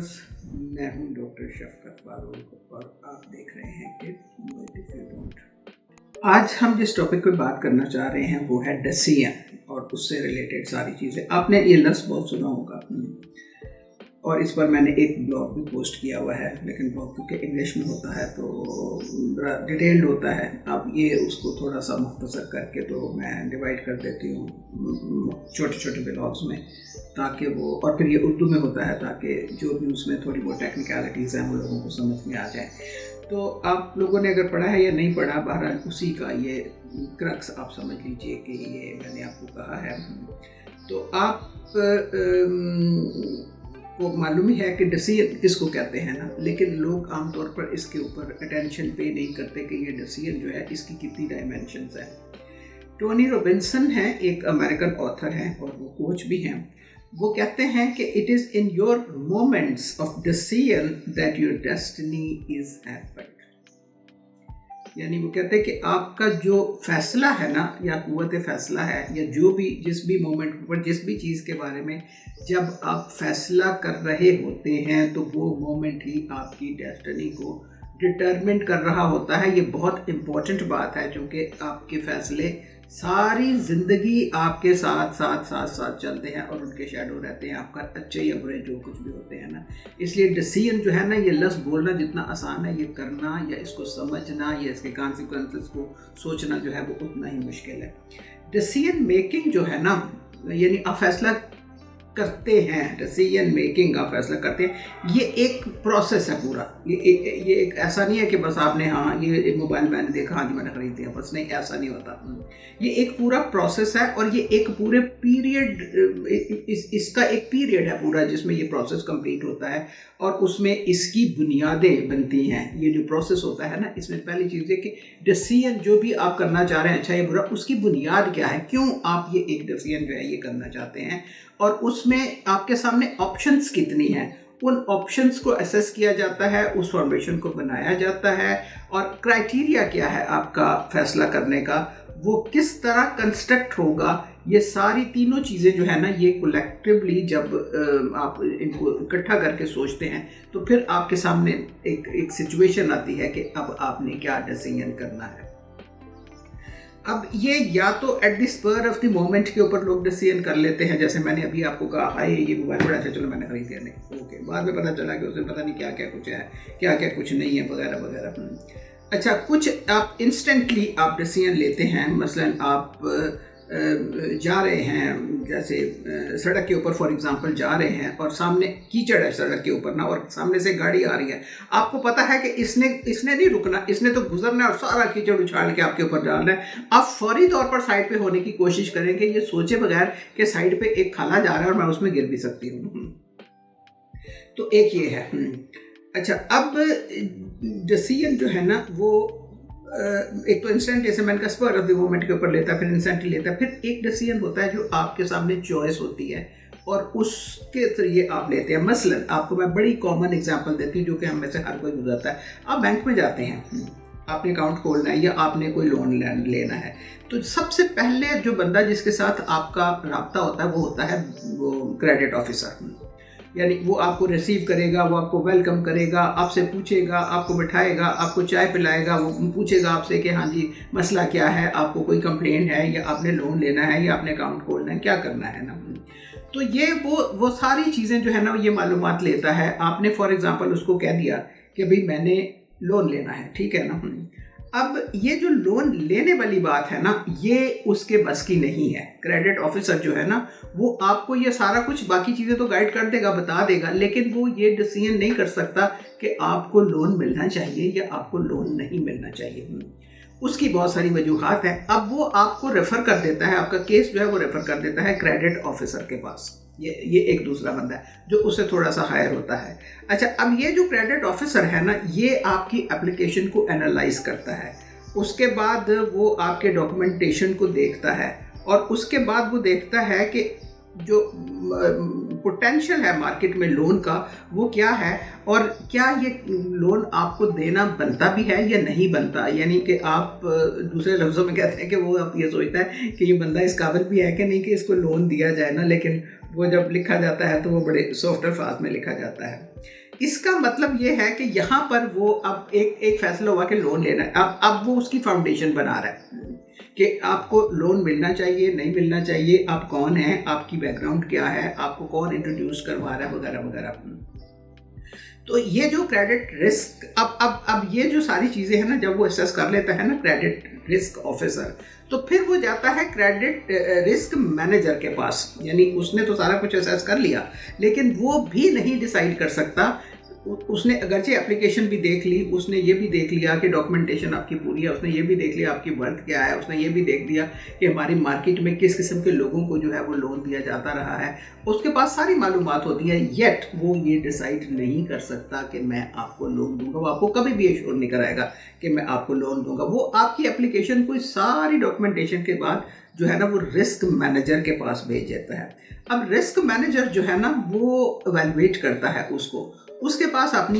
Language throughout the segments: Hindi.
व्यूअर्स, मैं हूं डॉक्टर शफकत फारूक और आप देख रहे हैं कि इफ यू डोंट। आज हम जिस टॉपिक पे बात करना चाह रहे हैं वो है डिसीजन और उससे रिलेटेड सारी चीज़ें। आपने ये लफ्ज़ बहुत सुना होगा और इस पर मैंने एक ब्लॉग भी पोस्ट किया हुआ है, लेकिन ब्लॉग क्योंकि इंग्लिश में होता है तो बड़ा डिटेल्ड होता है। अब ये उसको थोड़ा सा मुख्तसर करके तो मैं डिवाइड कर देती हूँ छोटे छोटे ब्लॉग्स में, ताकि वो, और फिर ये उर्दू में होता है ताकि जो भी उसमें थोड़ी बहुत टेक्निकलिटीज़ हैं वो लोगों को समझ में आ जाए। तो आप लोगों ने अगर पढ़ा है या नहीं पढ़ा, बहरहाल उसी का ये क्रक्स आप समझ लीजिए कि ये मैंने आपको कहा है। तो आप को मालूम ही है कि डिसीजन किसको कहते हैं ना, लेकिन लोग आमतौर पर इसके ऊपर अटेंशन पे नहीं करते कि ये डिसीजन जो है इसकी कितनी डायमेंशंस है। टोनी रॉबिन्सन है, एक अमेरिकन ऑथर हैं और वो कोच भी हैं। वो कहते हैं कि it is in your moments of decision that your destiny is happened. यानी वो कहते हैं कि आपका जो फैसला है ना, या कुव्वत फैसला है, या जो भी जिस भी मोमेंट पर जिस भी चीज़ के बारे में जब आप फैसला कर रहे होते हैं तो वो मोमेंट ही आपकी डेस्टिनी को डिटरमिन कर रहा होता है। ये बहुत इम्पोर्टेंट बात है क्योंकि आपके फैसले सारी ज़िंदगी आपके साथ साथ साथ साथ चलते हैं और उनके शैडो रहते हैं, आपका अच्छे या बुरे जो कुछ भी होते हैं ना। इसलिए डिसीजन जो है ना, ये लफ्ज़ बोलना जितना आसान है, ये करना या इसको समझना या इसके कॉन्सिक्वेंसेस को सोचना जो है वो उतना ही मुश्किल है। डिसीजन मेकिंग जो है ना, यानी आप फैसला करते हैं, डिसीजन मेकिंग आप फैसला करते हैं, ये एक प्रोसेस है पूरा। ये एक ऐसा नहीं है कि बस आपने ये मोबाइल मैंने देखा, हाँ जी मैंने खरीद दिया, बस नहीं, ऐसा नहीं होता। ये एक पूरा प्रोसेस है और ये एक पूरे पीरियड, इसका एक पीरियड है पूरा जिसमें ये प्रोसेस कंप्लीट होता है और उसमें इसकी बुनियादें बनती हैं। ये जो प्रोसेस होता है ना, इसमें पहली चीज़ है कि डिसीजन जो भी आप करना चाह रहे हैं, अच्छा या बुरा, उसकी बुनियाद क्या है, क्यों आप ये एक डिसीजन जो है ये करना चाहते हैं, और उसमें आपके सामने ऑप्शंस कितनी हैं, उन ऑप्शंस को असेस किया जाता है, उस फॉर्मेशन को बनाया जाता है, और क्राइटेरिया क्या है आपका फैसला करने का, वो किस तरह कंस्ट्रक्ट होगा। ये सारी तीनों चीज़ें जो है ना, ये कलेक्टिवली जब आप इनको इकट्ठा करके सोचते हैं तो फिर आपके सामने एक सिचुएशन आती है कि अब आपने क्या डिसीजन करना है। अब ये या तो at the spur of the moment के ऊपर लोग डिसीजन कर लेते हैं, जैसे मैंने अभी आपको कहा, हाय ये मोबाइल बड़ा अच्छा, चलो मैंने खरीद दिया, नहीं ओके, बाद में पता चला कि उसमें पता नहीं क्या क्या कुछ है, क्या क्या कुछ नहीं है, वगैरह वगैरह। अच्छा, कुछ आप इंस्टेंटली आप डिसीजन लेते हैं। मसलन आप जा रहे हैं, जैसे सड़क के ऊपर फॉर एग्जांपल जा रहे हैं और सामने कीचड़ है सड़क के ऊपर ना, और सामने से गाड़ी आ रही है, आपको पता है कि इसने नहीं रुकना, इसने तो गुजरना है और सारा कीचड़ उछाल के आपके ऊपर डालना है। आप फौरी तौर पर साइड पे होने की कोशिश करेंगे, ये सोचे बगैर कि साइड पे एक खाला जा रहा है और मैं उसमें गिर भी सकती हूँ। तो एक ये है। अच्छा, अब डिसीजन जो है ना वो एक तो इंस्टेंट, जैसे मैंने कहा, स्पर ऑफ द मोमेंट के ऊपर लेता है, फिर इंस्टेंटली लेता है, फिर एक डिसीजन होता है जो आपके सामने चॉइस होती है और उसके जरिए आप लेते हैं। मसलन आपको मैं बड़ी कॉमन एग्जांपल देती हूँ जो कि हम में से हर कोई गुजरता है। आप बैंक में जाते हैं, आपने अकाउंट खोलना है या आपने कोई लोन लेना है, तो सबसे पहले जो बंदा जिसके साथ आपका रब्ता होता है वो होता है वो क्रेडिट ऑफिसर। यानी वो आपको रिसीव करेगा, वो आपको वेलकम करेगा, आपसे पूछेगा, आपको बिठाएगा, आपको चाय पिलाएगा, वो पूछेगा आपसे कि हाँ जी मसला क्या है, आपको कोई कंप्लेंट है या आपने लोन लेना है या आपने अकाउंट खोलना है, क्या करना है ना। तो ये वो सारी चीज़ें जो है ना ये मालूमात लेता है। आपने फॉर एग्जांपल उसको कह दिया कि भाई मैंने लोन लेना है, ठीक है ना। अब ये जो लोन लेने वाली बात है ना, ये उसके बस की नहीं है। क्रेडिट ऑफिसर जो है ना, वो आपको ये सारा कुछ, बाकी चीज़ें तो गाइड कर देगा, बता देगा, लेकिन वो ये डिसीजन नहीं कर सकता कि आपको लोन मिलना चाहिए या आपको लोन नहीं मिलना चाहिए। उसकी बहुत सारी वजूहात हैं। अब वो आपको रेफ़र कर देता है, आपका केस जो है वो रेफ़र कर देता है क्रेडिट ऑफिसर के पास। ये एक दूसरा बंदा है जो उससे थोड़ा सा हायर होता है। अच्छा, अब ये जो क्रेडिट ऑफिसर है ना, ये आपकी एप्लीकेशन को एनालाइज करता है, उसके बाद वो आपके डॉक्यूमेंटेशन को देखता है और उसके बाद वो देखता है कि जो पोटेंशियल है मार्केट में लोन का वो क्या है, और क्या ये लोन आपको देना बनता भी है या नहीं बनता। यानी कि आप दूसरे लफ्ज़ों में कहते हैं कि वो आप ये सोचता है कि ये बंदा इस काबिल भी है कि नहीं कि इसको लोन दिया जाए ना, लेकिन वो जब लिखा जाता है तो वो बड़े सॉफ्ट अल्फाज में लिखा जाता है। इसका मतलब ये है कि यहाँ पर वो अब एक फैसला हुआ कि लोन लेना है। अब वो उसकी फाउंडेशन बना रहा है कि आपको लोन मिलना चाहिए नहीं मिलना चाहिए, आप कौन हैं, आपकी बैकग्राउंड क्या है, आपको कौन इंट्रोड्यूस करवा रहा है, वगैरह वगैरह। तो ये जो क्रेडिट रिस्क, अब ये जो सारी चीज़ें हैं ना, जब वो असेस कर लेता है ना क्रेडिट रिस्क ऑफिसर, तो फिर वो जाता है क्रेडिट रिस्क मैनेजर के पास। यानी उसने तो सारा कुछ असेस कर लिया, लेकिन वो भी नहीं डिसाइड कर सकता। उसने अगरचे एप्लीकेशन भी देख ली, उसने ये भी देख लिया कि डॉक्यूमेंटेशन आपकी पूरी है, उसने ये भी देख लिया आपकी वर्थ क्या है, उसने ये भी देख लिया कि हमारी मार्केट में किस किस्म के लोगों को जो है वो लोन दिया जाता रहा है, उसके पास सारी मालूमात होती है। येट वो ये डिसाइड नहीं कर सकता कि मैं आपको लोन दूंगा। वो आपको कभी भी एश्योर नहीं कराएगा कि मैं आपको लोन दूंगा। वो आपकी एप्लीकेशन को सारी डॉक्यूमेंटेशन के बाद जो है ना वो रिस्क मैनेजर के पास भेज देता है। अब रिस्क मैनेजर जो है ना वो इवैल्यूएट करता है उसको, उसके पास अपनी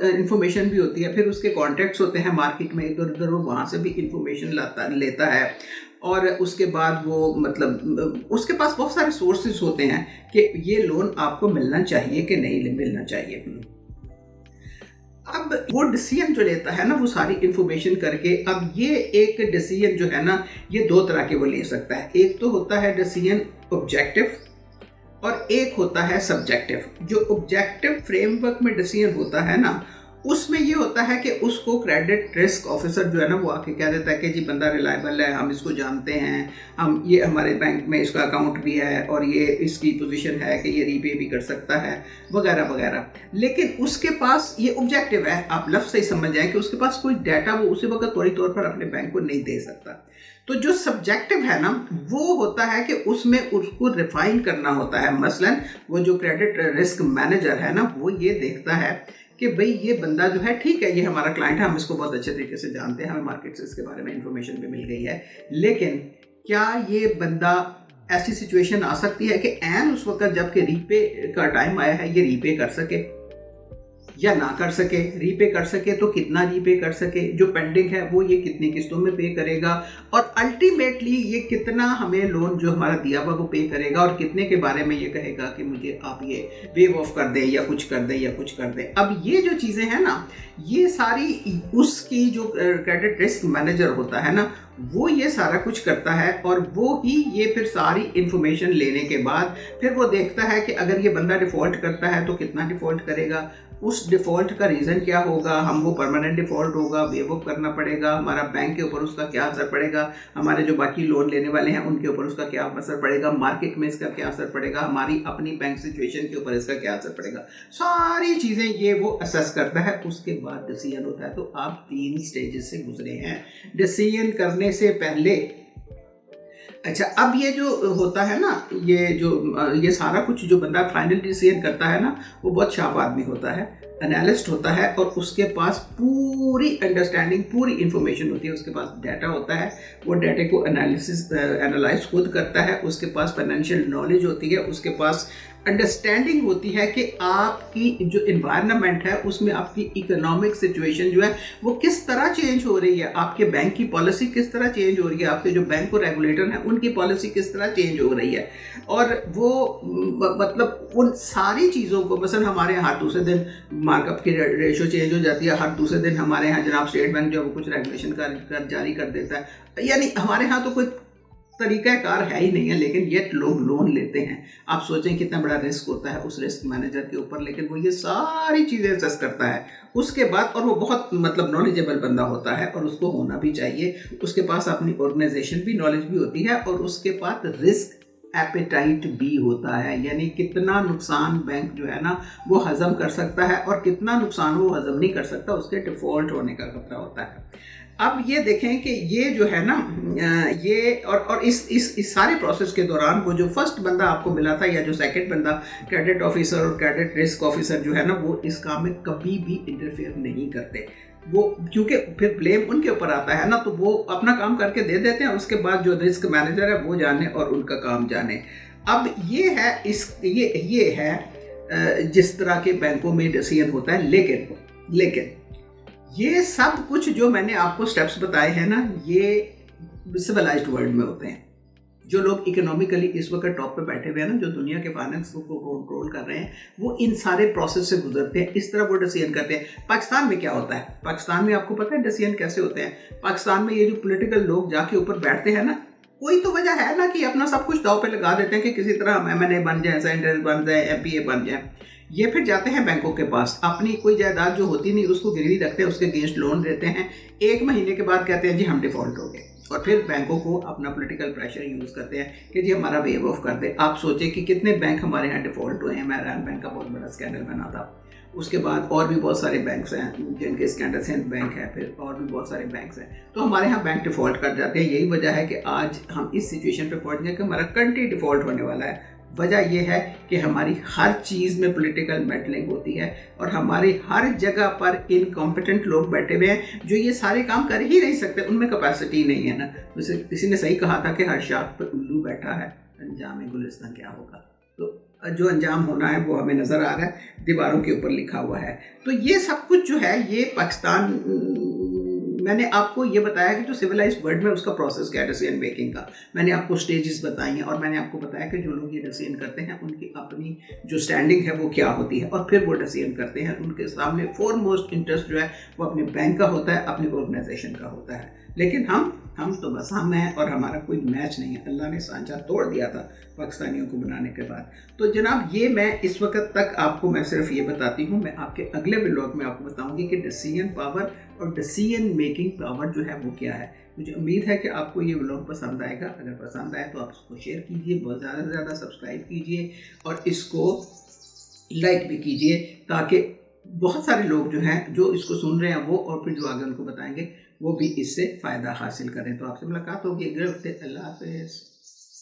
इंफॉर्मेशन भी होती है, फिर उसके कॉन्टैक्ट्स होते हैं मार्केट में इधर उधर, वो वहाँ से भी इंफॉर्मेशन लेता है। और उसके बाद वो मतलब उसके पास बहुत सारे सोर्सेज होते हैं कि ये लोन आपको मिलना चाहिए कि नहीं मिलना चाहिए। अब वो डिसीजन जो लेता है ना वो सारी इंफॉर्मेशन करके, अब ये एक डिसीजन जो है ना ये दो तरह के वो ले सकता है। एक तो होता है डिसीजन ऑब्जेक्टिव और एक होता है सब्जेक्टिव। जो ऑब्जेक्टिव फ्रेमवर्क में डिसीजन होता है ना उसमें ये होता है कि उसको क्रेडिट रिस्क ऑफिसर जो है ना वो आके कह देता है कि जी बंदा रिलायबल है, हम इसको जानते हैं, हम ये हमारे बैंक में इसका अकाउंट भी है और ये इसकी पोजीशन है कि ये रीपे भी कर सकता है, वगैरह वगैरह। लेकिन उसके पास ये ऑब्जेक्टिव है, आप लफ्ज़ से ही समझ जाएं कि उसके पास कोई डाटा वो उसी वक्त फौरी तौर पर अपने बैंक को नहीं दे सकता। तो जो सब्जेक्टिव है ना वो होता है कि उसमें उसको रिफाइन करना होता है। मसलन वो जो क्रेडिट रिस्क मैनेजर है ना वो ये देखता है कि भाई ये बंदा जो है ठीक है, ये हमारा क्लाइंट है, हम इसको बहुत अच्छे तरीके से जानते हैं, हमें मार्केट से इसके बारे में इंफॉर्मेशन भी मिल गई है, लेकिन क्या ये बंदा ऐसी सिचुएशन आ सकती है कि एन उस वक्त जबकि रीपे का टाइम आया है ये रीपे कर सके या ना कर सके। रीपे कर सके तो कितना रीपे कर सके, जो पेंडिंग है वो ये कितनी किस्तों में पे करेगा, और अल्टीमेटली ये कितना हमें लोन जो हमारा दिया हुआ वो पे करेगा, और कितने के बारे में ये कहेगा कि मुझे आप ये वेव ऑफ कर दें या कुछ कर दें या कुछ कर दें। अब ये जो चीज़ें हैं ना ये सारी उसकी जो क्रेडिट रिस्क मैनेजर होता है ना वो ये सारा कुछ करता है, और वो ही ये फिर सारी इंफॉर्मेशन लेने के बाद फिर वो देखता है कि अगर ये बंदा डिफ़ॉल्ट करता है तो कितना डिफ़ॉल्ट करेगा, उस डिफ़ॉल्ट का रीज़न क्या होगा, हम वो परमानेंट डिफ़ॉल्ट होगा, वेव ऑफ करना पड़ेगा, हमारा बैंक के ऊपर उसका क्या असर पड़ेगा, हमारे जो बाकी लोन लेने वाले हैं उनके ऊपर उसका क्या असर पड़ेगा, मार्केट में इसका क्या असर पड़ेगा, हमारी अपनी बैंक सिचुएशन के ऊपर इसका क्या असर पड़ेगा, सारी चीज़ें ये वो असेस करता है। उसके बाद डिसीजन होता है। तो आप 3 स्टेजेस से गुजरे हैं डिसीजन करने से पहले। अच्छा, अब ये जो होता है ना ये सारा कुछ जो बंदा फाइनल डिसीजन करता है ना वो बहुत शार्प आदमी होता है, एनालिस्ट होता है, और उसके पास पूरी अंडरस्टैंडिंग पूरी इंफॉर्मेशन होती है, उसके पास डाटा होता है, वो डाटे को एनालाइज खुद करता है, उसके पास फाइनेंशियल नॉलेज होती है, उसके पास अंडरस्टैंडिंग होती है कि आपकी जो इन्वायरमेंट है उसमें आपकी इकोनॉमिक सिचुएशन जो है वो किस तरह चेंज हो रही है, आपके बैंक की पॉलिसी किस तरह चेंज हो रही है, आपके जो बैंक को रेगुलेटर हैं उनकी पॉलिसी किस तरह चेंज हो रही है, और वो मतलब उन सारी चीज़ों को, मसलन हमारे यहाँ हर दूसरे दिन मार्कअप की रेशो चेंज हो जाती है, हर दूसरे दिन हमारे यहाँ जनाब स्टेट बैंक जो है वो कुछ रेगुलेशन जारी कर देता है, यानी हमारे यहाँ तो कोई तरीक़ाकार है ही नहीं है, लेकिन ये लोग लोन लेते हैं। आप सोचें कितना बड़ा रिस्क होता है उस रिस्क मैनेजर के ऊपर, लेकिन वो ये सारी चीज़ें असेस करता है उसके बाद, और वो बहुत मतलब नॉलेजेबल बंदा होता है और उसको होना भी चाहिए, उसके पास अपनी ऑर्गेनाइजेशन भी नॉलेज भी होती है, और उसके पास रिस्क एपेटाइट भी होता है, यानी कितना नुकसान बैंक जो है ना वो हजम कर सकता है और कितना नुकसान वो हजम नहीं कर सकता, उसके डिफ़ॉल्ट होने का खतरा होता है। अब ये देखें कि ये जो है ना ये और इस सारे प्रोसेस के दौरान वो जो फर्स्ट बंदा आपको मिला था या जो सेकंड बंदा क्रेडिट ऑफिसर और क्रेडिट रिस्क ऑफिसर जो है ना वो इस काम में कभी भी इंटरफेयर नहीं करते, वो क्योंकि फिर ब्लेम उनके ऊपर आता है ना, तो वो अपना काम करके दे देते हैं, उसके बाद जो रिस्क मैनेजर है वो जाने और उनका काम जाने। अब ये है ये है जिस तरह के बैंकों में डिसीजन होता है, लेकिन ये सब कुछ जो मैंने आपको स्टेप्स बताए हैं ना, ये सिविलाइज्ड वर्ल्ड में होते हैं। जो लोग इकोनॉमिकली इस वक्त टॉप पे बैठे हुए हैं ना, जो दुनिया के फाइनेंस को कंट्रोल कर रहे हैं, वो इन सारे प्रोसेस से गुजरते हैं, इस तरह वो डिसीजन करते हैं। पाकिस्तान में क्या होता है, पाकिस्तान में आपको पता है डिसीजन कैसे होते हैं? पाकिस्तान में ये जो पॉलिटिकल लोग जाके ऊपर बैठते हैं ना, कोई तो वजह है ना कि अपना सब कुछ दाव पे लगा देते हैं कि किसी तरह हम MNA बन जाए, सेनेटर बन जाए, MPA बन जाए। ये फिर जाते हैं बैंकों के पास, अपनी कोई जायदाद जो होती नहीं उसको गिरवी रखते हैं, उसके अगेंस्ट लोन देते हैं। 1 महीने के बाद कहते हैं जी हम डिफॉल्ट हो गए, और फिर बैंकों को अपना पॉलिटिकल प्रेशर यूज़ करते हैं कि जी हमारा वेव ऑफ कर दे। आप सोचें कि कितने बैंक हमारे यहाँ डिफॉल्ट हुए हैं। मेहरान बैंक का बहुत बड़ा स्कैंडल बना था, उसके बाद और भी बहुत सारे बैंक्स हैं जिनके स्कैंडल, सिंध बैंक है, फिर और भी बहुत सारे बैंक्स हैं। तो हमारे यहाँ बैंक डिफ़ॉल्ट कर जाते हैं। यही वजह है कि आज हम इस सिचुएशन पे पहुँच गए कि हमारा कंट्री डिफ़ॉल्ट होने वाला है। वजह यह है कि हमारी हर चीज़ में पॉलिटिकल मेडलिंग होती है, और हमारी हर जगह पर इनकॉम्पिटेंट लोग बैठे हुए हैं जो ये सारे काम कर ही नहीं सकते, उनमें कैपेसिटी नहीं है ना। जैसे किसी ने सही कहा था कि हर शाख पर उल्लू बैठा है, अंजाम गुलिस्तान क्या होगा। तो जो अंजाम होना है वो हमें नज़र आ रहा है, दीवारों के ऊपर लिखा हुआ है। तो ये सब कुछ जो है ये पाकिस्तान, मैंने आपको ये बताया कि जो सिविलाइज्ड वर्ल्ड में उसका प्रोसेस क्या है डिसीजन मेकिंग का। मैंने आपको स्टेजेस बताई हैं, और मैंने आपको बताया कि जो लोग ये डिसीजन करते हैं उनकी अपनी जो स्टैंडिंग है वो क्या होती है, और फिर वो डिसीजन करते हैं। उनके सामने फोरमोस्ट इंटरेस्ट जो है वो अपने बैंक का होता है, अपनी ऑर्गेनाइजेशन का होता है। लेकिन हम तो बस हम हैं, और हमारा कोई मैच नहीं है। अल्लाह ने सांचा तोड़ दिया था पाकिस्तानियों को बनाने के बाद। तो जनाब ये मैं इस वक्त तक आपको मैं सिर्फ ये बताती हूँ। मैं आपके अगले व्लॉग में आपको बताऊँगी कि डिसीजन पावर और डिसीजन मेकिंग पावर जो है वो क्या है। मुझे उम्मीद है कि आपको ये व्लॉग पसंद आएगा। अगर पसंद आए तो आप इसको शेयर कीजिए, बहुत ज़्यादा से ज़्यादा सब्सक्राइब कीजिए, और इसको लाइक भी कीजिए, ताकि बहुत सारे लोग जो हैं जो इसको सुन रहे हैं वो, और फिर जो आगे उनको बताएंगे वो भी इससे फ़ायदा हासिल करें। तो आपसे मुलाकात होगी अगले हफ्ते। अल्लाह हाफ़िज़।